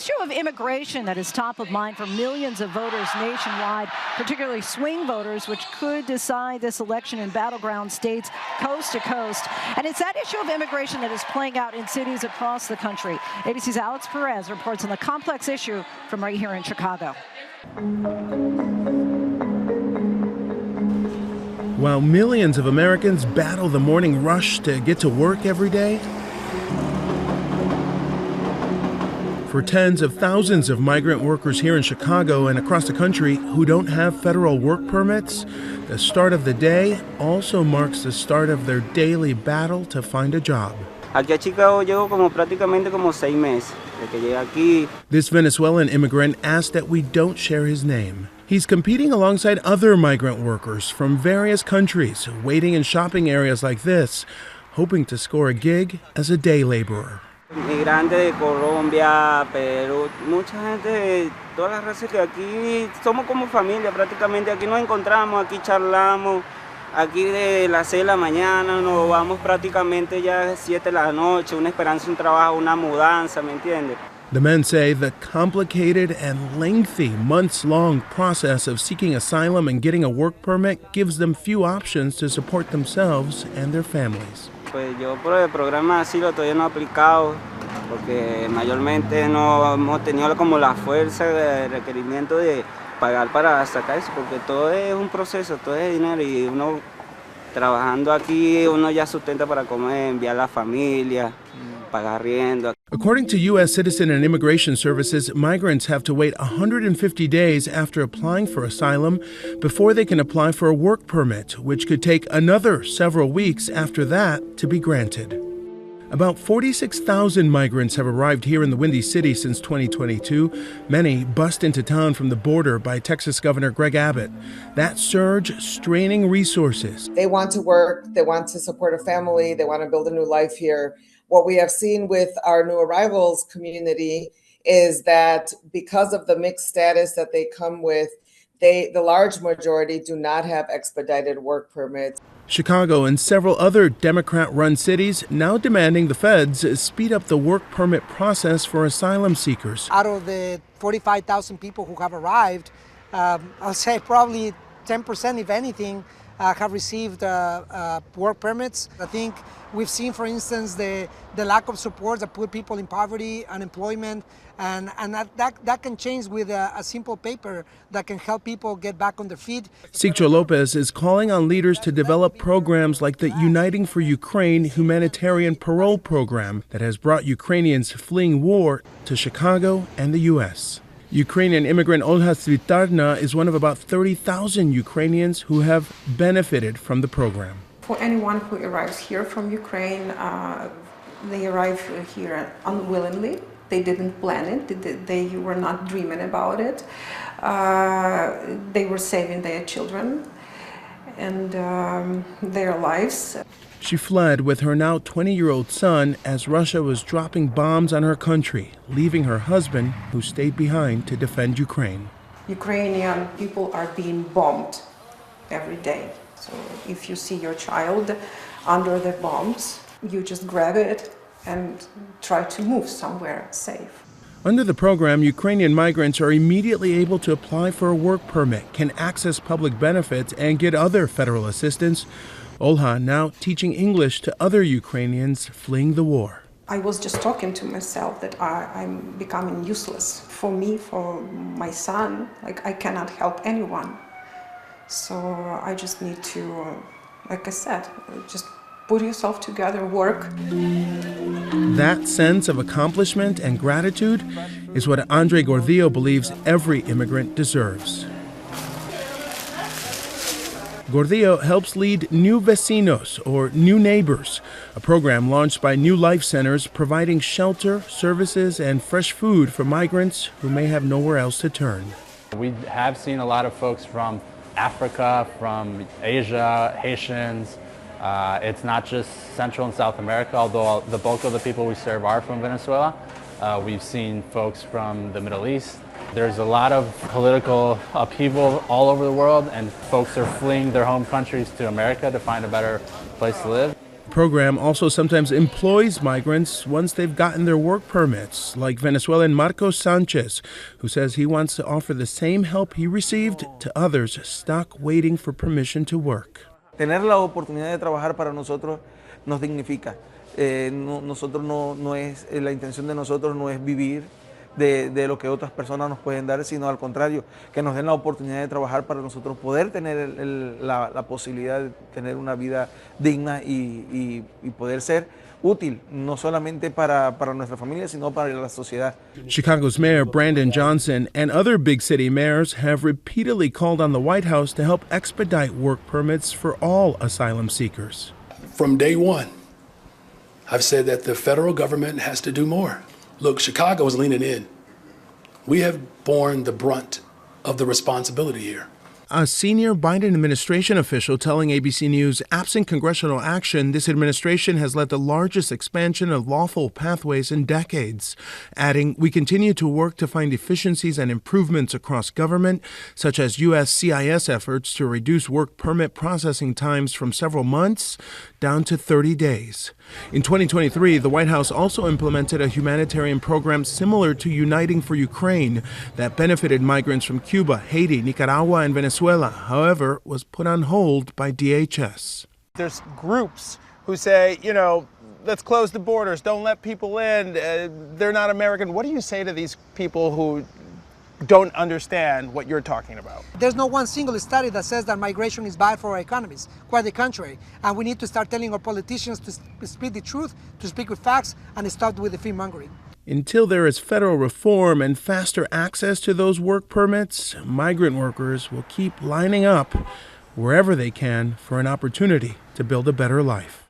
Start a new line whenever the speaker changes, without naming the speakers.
issue of immigration that is top of mind for millions of voters nationwide, particularly swing voters, which could decide this election in battleground states coast to coast. And it's that issue of immigration that is playing out in cities across the country. ABC's Alex Perez reports on the complex issue from right here in Chicago.
While millions of Americans battle the morning rush to get to work every day, for tens of thousands of migrant workers here in Chicago and across the country who don't have federal work permits, the start of the day also marks the start of their daily battle to find a job.
Aquí a Chicago llevo prácticamente como 6 meses de que llegué aquí.
This Venezuelan immigrant asked that we don't share his name. He's competing alongside other migrant workers from various countries, waiting in shopping areas like this, hoping to score a gig as a day laborer.
Migrante de Colombia, Perú, mucha gente de todas las razas que aquí somos como familia prácticamente. Aquí nos encontramos, aquí charlamos, aquí de las 6 de la mañana nos vamos prácticamente ya a 7 de la noche, una esperanza, un trabajo, una mudanza, ¿me entiendes?
The men say the complicated and lengthy months-long process of seeking asylum and getting a work permit gives them few options to support themselves and their families.
Pues yo por el programa de asilo todavía no he aplicado porque mayormente no hemos tenido como la fuerza de requerimiento de pagar para sacar eso, porque todo es un proceso, todo es dinero y uno trabajando aquí uno ya sustenta para comer, enviar a la familia, pagar arriendo.
According to U.S. Citizen and Immigration Services, migrants have to wait 150 days after applying for asylum before they can apply for a work permit, which could take another several weeks after that to be granted. About 46,000 migrants have arrived here in the Windy City since 2022. Many bussed into town from the border by Texas Governor Greg Abbott. That surge straining resources.
They want to work, they want to support a family, they want to build a new life here. What we have seen with our new arrivals community is that because of the mixed status that they come with, the large majority do not have expedited work permits.
Chicago and several other Democrat-run cities now demanding the feds speed up the work permit process for asylum seekers.
Out of the 45,000 people who have arrived, I'll say probably 10%, if anything, have received work permits. I think we've seen, for instance, the lack of support that put people in poverty, unemployment, and that can change with a simple paper that can help people get back on their feet.
Sigcho Lopez is calling on leaders to develop programs like the Uniting for Ukraine humanitarian parole program that has brought Ukrainians fleeing war to Chicago and the U.S. Ukrainian immigrant Olha Svitarna is one of about 30,000 Ukrainians who have benefited from the program.
For anyone who arrives here from Ukraine, they arrive here unwillingly. They didn't plan it. They were not dreaming about it. They were saving their children and their lives.
She fled with her now 20-year-old son as Russia was dropping bombs on her country, leaving her husband, who stayed behind to defend Ukraine.
Ukrainian people are being bombed every day. So if you see your child under the bombs, you just grab it and try to move somewhere safe.
Under the program, Ukrainian migrants are immediately able to apply for a work permit, can access public benefits, and get other federal assistance. Olha now teaching English to other Ukrainians fleeing the war.
I was just talking to myself that I'm becoming useless. For me, for my son, like I cannot help anyone. So I just need to, like I said, just put yourself together, work.
That sense of accomplishment and gratitude is what Andre Gordillo believes every immigrant deserves. Gordillo helps lead New Vecinos, or New Neighbors, a program launched by New Life Centers providing shelter, services, and fresh food for migrants who may have nowhere else to turn.
We have seen a lot of folks from Africa, from Asia, Haitians. It's not just Central and South America, although the bulk of the people we serve are from Venezuela. We've seen folks from the Middle East. There's a lot of political upheaval all over the world, and folks are fleeing their home countries to America to find a better place to live.
The program also sometimes employs migrants once they've gotten their work permits, like Venezuelan Marcos Sanchez, who says he wants to offer the same help he received to others stuck waiting for permission to work.
Tener la oportunidad de trabajar para nosotros nos dignifica. La intención de nosotros no es vivir de lo que otras personas nos pueden dar, sino al contrario, que nos den la oportunidad de trabajar para nosotros poder tener la posibilidad de tener una vida digna y poder ser útil, no solamente para nuestra familia, sino para la sociedad.
Chicago's Mayor Brandon Johnson and other big city mayors have repeatedly called on the White House to help expedite work permits for all asylum seekers.
From day one, I've said that the federal government has to do more. Look, Chicago is leaning in. We have borne the brunt of the responsibility here.
A senior Biden administration official telling ABC News, absent congressional action, this administration has led the largest expansion of lawful pathways in decades. Adding, we continue to work to find efficiencies and improvements across government, such as USCIS efforts to reduce work permit processing times from several months down to 30 days. In 2023, the White House also implemented a humanitarian program similar to Uniting for Ukraine that benefited migrants from Cuba, Haiti, Nicaragua, and Venezuela. However, was put on hold by DHS.
There's groups who say, let's close the borders, don't let people in, they're not American. What do you say to these people who don't understand what you're talking about?
There's no one single study that says that migration is bad for our economies. Quite the contrary. And we need to start telling our politicians to speak the truth, to speak with facts, and stop with the fear-mongering.
Until there is federal reform and faster access to those work permits, migrant workers will keep lining up wherever they can for an opportunity to build a better life.